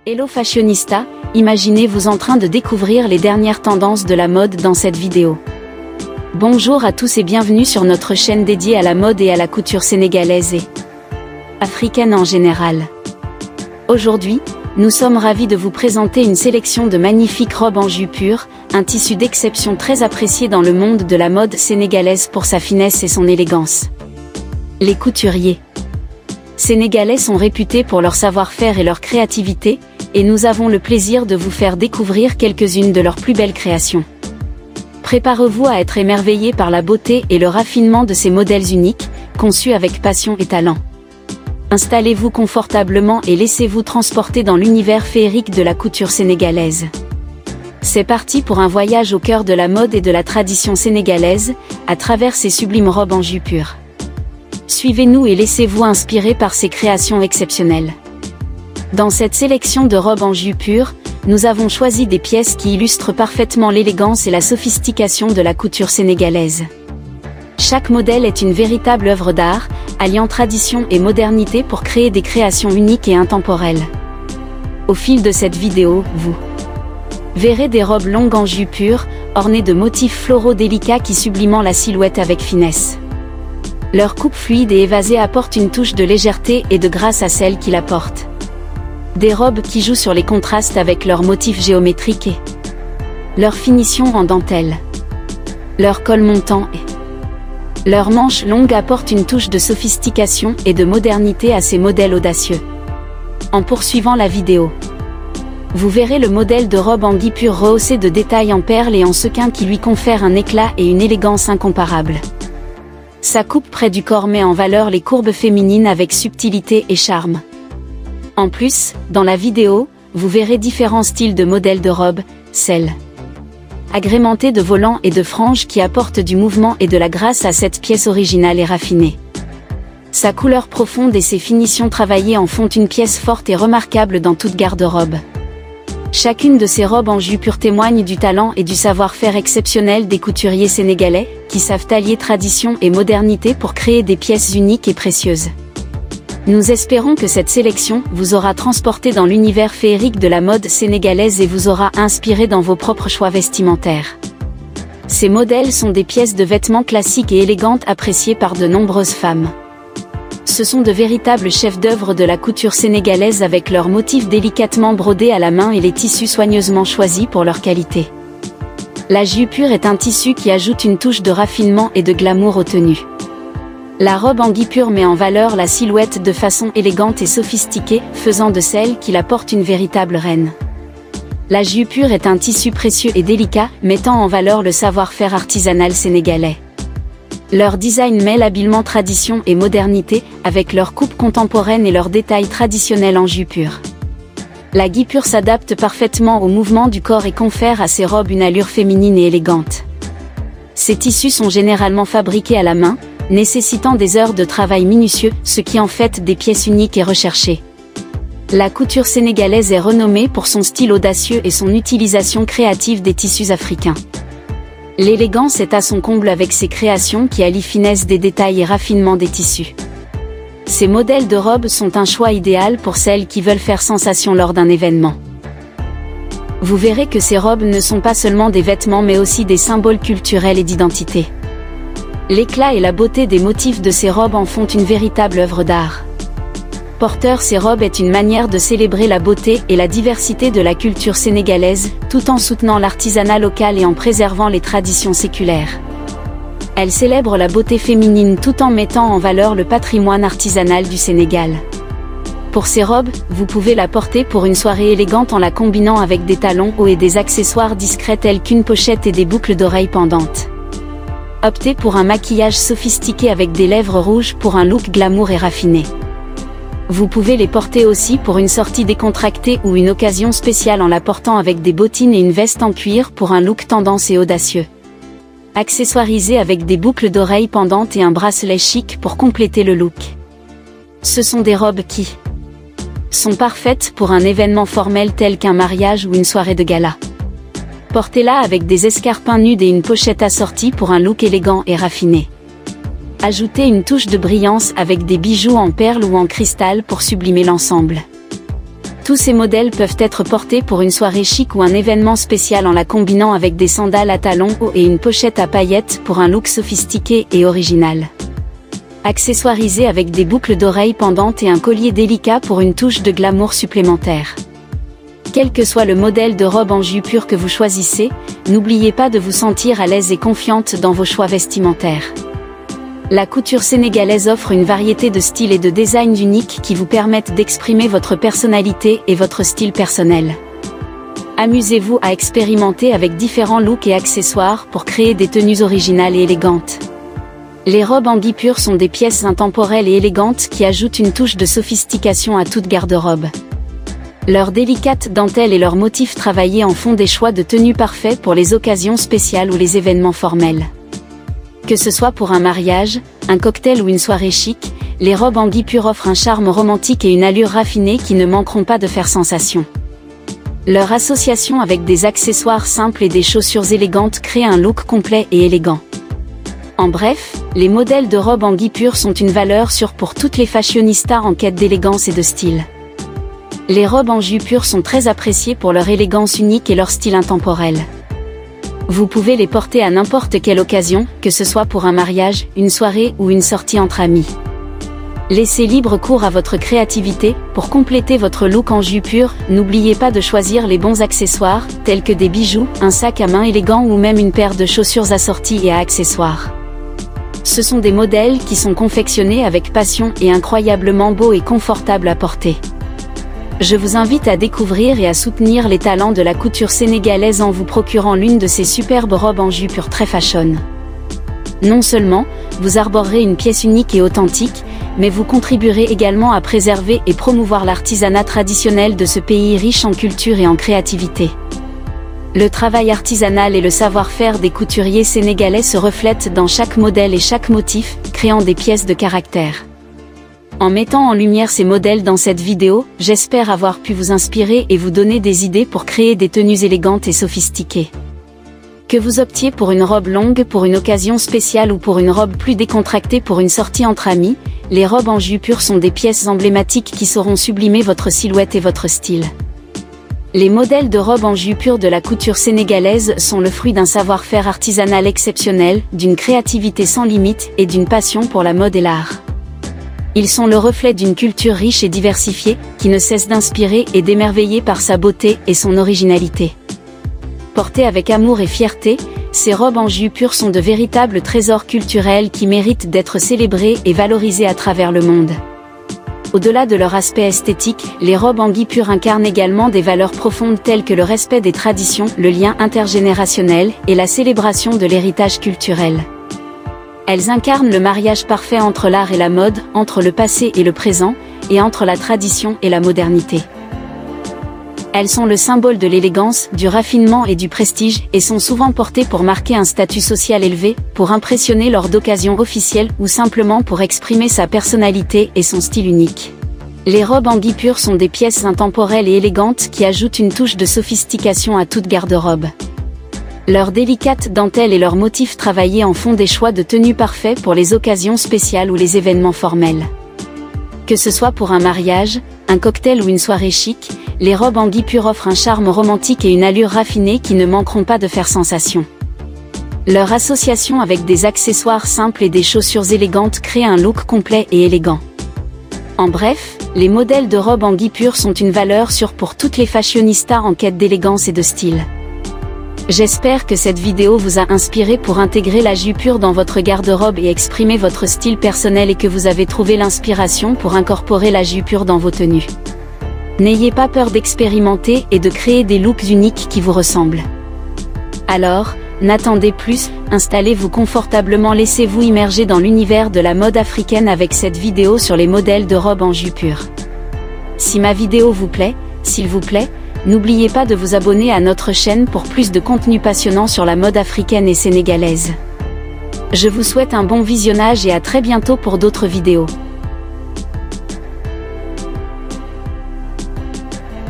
Hello fashionista, imaginez-vous en train de découvrir les dernières tendances de la mode dans cette vidéo. Bonjour à tous et bienvenue sur notre chaîne dédiée à la mode et à la couture sénégalaise et africaine en général. Aujourd'hui, nous sommes ravis de vous présenter une sélection de magnifiques robes en jus pur, un tissu d'exception très apprécié dans le monde de la mode sénégalaise pour sa finesse et son élégance. Les couturiers sénégalais sont réputés pour leur savoir-faire et leur créativité, et nous avons le plaisir de vous faire découvrir quelques-unes de leurs plus belles créations. Préparez-vous à être émerveillés par la beauté et le raffinement de ces modèles uniques, conçus avec passion et talent. Installez-vous confortablement et laissez-vous transporter dans l'univers féerique de la couture sénégalaise. C'est parti pour un voyage au cœur de la mode et de la tradition sénégalaise, à travers ces sublimes robes en jus pur. Suivez-nous et laissez-vous inspirer par ces créations exceptionnelles. Dans cette sélection de robes en jus pur, nous avons choisi des pièces qui illustrent parfaitement l'élégance et la sophistication de la couture sénégalaise. Chaque modèle est une véritable œuvre d'art, alliant tradition et modernité pour créer des créations uniques et intemporelles. Au fil de cette vidéo, vous verrez des robes longues en jus pur, ornées de motifs floraux délicats qui subliment la silhouette avec finesse. Leur coupe fluide et évasée apporte une touche de légèreté et de grâce à celle qui la porte. Des robes qui jouent sur les contrastes avec leurs motifs géométriques et leur finition en dentelle. Leur col montant et leurs manches longues apportent une touche de sophistication et de modernité à ces modèles audacieux. En poursuivant la vidéo, vous verrez le modèle de robe en gui pur rehaussé de détails en perles et en sequins qui lui confère un éclat et une élégance incomparables. Sa coupe près du corps met en valeur les courbes féminines avec subtilité et charme. En plus, dans la vidéo, vous verrez différents styles de modèles de robes, celles agrémentées de volants et de franges qui apportent du mouvement et de la grâce à cette pièce originale et raffinée. Sa couleur profonde et ses finitions travaillées en font une pièce forte et remarquable dans toute garde-robe. Chacune de ces robes en jus pur témoigne du talent et du savoir-faire exceptionnel des couturiers sénégalais, qui savent allier tradition et modernité pour créer des pièces uniques et précieuses. Nous espérons que cette sélection vous aura transporté dans l'univers féerique de la mode sénégalaise et vous aura inspiré dans vos propres choix vestimentaires. Ces modèles sont des pièces de vêtements classiques et élégantes appréciées par de nombreuses femmes. Ce sont de véritables chefs-d'œuvre de la couture sénégalaise avec leurs motifs délicatement brodés à la main et les tissus soigneusement choisis pour leur qualité. La jus pur est un tissu qui ajoute une touche de raffinement et de glamour aux tenues. La robe en gui pur met en valeur la silhouette de façon élégante et sophistiquée, faisant de celle qui la porte une véritable reine. La jus pur est un tissu précieux et délicat, mettant en valeur le savoir-faire artisanal sénégalais. Leur design mêle habilement tradition et modernité, avec leur coupe contemporaine et leurs détails traditionnels en jus pur. La gui pur s'adapte parfaitement au mouvement du corps et confère à ces robes une allure féminine et élégante. Ces tissus sont généralement fabriqués à la main, nécessitant des heures de travail minutieux, ce qui en fait des pièces uniques et recherchées. La couture sénégalaise est renommée pour son style audacieux et son utilisation créative des tissus africains. L'élégance est à son comble avec ses créations qui allient finesse des détails et raffinement des tissus. Ces modèles de robes sont un choix idéal pour celles qui veulent faire sensation lors d'un événement. Vous verrez que ces robes ne sont pas seulement des vêtements mais aussi des symboles culturels et d'identité. L'éclat et la beauté des motifs de ces robes en font une véritable œuvre d'art. Porteur ces robes est une manière de célébrer la beauté et la diversité de la culture sénégalaise, tout en soutenant l'artisanat local et en préservant les traditions séculaires. Elle célèbre la beauté féminine tout en mettant en valeur le patrimoine artisanal du Sénégal. Pour ces robes, vous pouvez la porter pour une soirée élégante en la combinant avec des talons hauts et des accessoires discrets tels qu'une pochette et des boucles d'oreilles pendantes. Optez pour un maquillage sophistiqué avec des lèvres rouges pour un look glamour et raffiné. Vous pouvez les porter aussi pour une sortie décontractée ou une occasion spéciale en la portant avec des bottines et une veste en cuir pour un look tendance et audacieux. Accessoirisez avec des boucles d'oreilles pendantes et un bracelet chic pour compléter le look. Ce sont des robes qui sont parfaites pour un événement formel tel qu'un mariage ou une soirée de gala. Portez-la avec des escarpins nudes et une pochette assortie pour un look élégant et raffiné. Ajoutez une touche de brillance avec des bijoux en perles ou en cristal pour sublimer l'ensemble. Tous ces modèles peuvent être portés pour une soirée chic ou un événement spécial en la combinant avec des sandales à talons hauts et une pochette à paillettes pour un look sophistiqué et original. Accessoirisé avec des boucles d'oreilles pendantes et un collier délicat pour une touche de glamour supplémentaire. Quel que soit le modèle de robe en jus pur que vous choisissez, n'oubliez pas de vous sentir à l'aise et confiante dans vos choix vestimentaires. La couture sénégalaise offre une variété de styles et de designs uniques qui vous permettent d'exprimer votre personnalité et votre style personnel. Amusez-vous à expérimenter avec différents looks et accessoires pour créer des tenues originales et élégantes. Les robes en guipure sont des pièces intemporelles et élégantes qui ajoutent une touche de sophistication à toute garde-robe. Leurs délicates dentelles et leurs motifs travaillés en font des choix de tenues parfaits pour les occasions spéciales ou les événements formels. Que ce soit pour un mariage, un cocktail ou une soirée chic, les robes en guipure offrent un charme romantique et une allure raffinée qui ne manqueront pas de faire sensation. Leur association avec des accessoires simples et des chaussures élégantes crée un look complet et élégant. En bref, les modèles de robes en guipure sont une valeur sûre pour toutes les fashionistas en quête d'élégance et de style. Les robes en jus pur sont très appréciées pour leur élégance unique et leur style intemporel. Vous pouvez les porter à n'importe quelle occasion, que ce soit pour un mariage, une soirée ou une sortie entre amis. Laissez libre cours à votre créativité. Pour compléter votre look en jus pur, n'oubliez pas de choisir les bons accessoires, tels que des bijoux, un sac à main élégant ou même une paire de chaussures assorties et à accessoires. Ce sont des modèles qui sont confectionnés avec passion et incroyablement beaux et confortables à porter. Je vous invite à découvrir et à soutenir les talents de la couture sénégalaise en vous procurant l'une de ces superbes robes en jus pur très fashion. Non seulement, vous arborerez une pièce unique et authentique, mais vous contribuerez également à préserver et promouvoir l'artisanat traditionnel de ce pays riche en culture et en créativité. Le travail artisanal et le savoir-faire des couturiers sénégalais se reflètent dans chaque modèle et chaque motif, créant des pièces de caractère. En mettant en lumière ces modèles dans cette vidéo, j'espère avoir pu vous inspirer et vous donner des idées pour créer des tenues élégantes et sophistiquées. Que vous optiez pour une robe longue pour une occasion spéciale ou pour une robe plus décontractée pour une sortie entre amis, les robes en jus pur sont des pièces emblématiques qui sauront sublimer votre silhouette et votre style. Les modèles de robes en jus pur de la couture sénégalaise sont le fruit d'un savoir-faire artisanal exceptionnel, d'une créativité sans limite et d'une passion pour la mode et l'art. Ils sont le reflet d'une culture riche et diversifiée, qui ne cesse d'inspirer et d'émerveiller par sa beauté et son originalité. Portées avec amour et fierté, ces robes en jus pur sont de véritables trésors culturels qui méritent d'être célébrés et valorisés à travers le monde. Au-delà de leur aspect esthétique, les robes en guipure incarnent également des valeurs profondes telles que le respect des traditions, le lien intergénérationnel et la célébration de l'héritage culturel. Elles incarnent le mariage parfait entre l'art et la mode, entre le passé et le présent, et entre la tradition et la modernité. Elles sont le symbole de l'élégance, du raffinement et du prestige, et sont souvent portées pour marquer un statut social élevé, pour impressionner lors d'occasions officielles ou simplement pour exprimer sa personnalité et son style unique. Les robes en guipure sont des pièces intemporelles et élégantes qui ajoutent une touche de sophistication à toute garde-robe. Leurs délicates dentelles et leurs motifs travaillés en font des choix de tenues parfaits pour les occasions spéciales ou les événements formels. Que ce soit pour un mariage, un cocktail ou une soirée chic, les robes en guipure offrent un charme romantique et une allure raffinée qui ne manqueront pas de faire sensation. Leur association avec des accessoires simples et des chaussures élégantes crée un look complet et élégant. En bref, les modèles de robes en guipure sont une valeur sûre pour toutes les fashionistas en quête d'élégance et de style. J'espère que cette vidéo vous a inspiré pour intégrer la jus pure dans votre garde-robe et exprimer votre style personnel et que vous avez trouvé l'inspiration pour incorporer la jus pure dans vos tenues. N'ayez pas peur d'expérimenter et de créer des looks uniques qui vous ressemblent. Alors, n'attendez plus, installez-vous confortablement, laissez-vous immerger dans l'univers de la mode africaine avec cette vidéo sur les modèles de robes en jus pure. Si ma vidéo vous plaît, s'il vous plaît, n'oubliez pas de vous abonner à notre chaîne pour plus de contenu passionnant sur la mode africaine et sénégalaise. Je vous souhaite un bon visionnage et à très bientôt pour d'autres vidéos.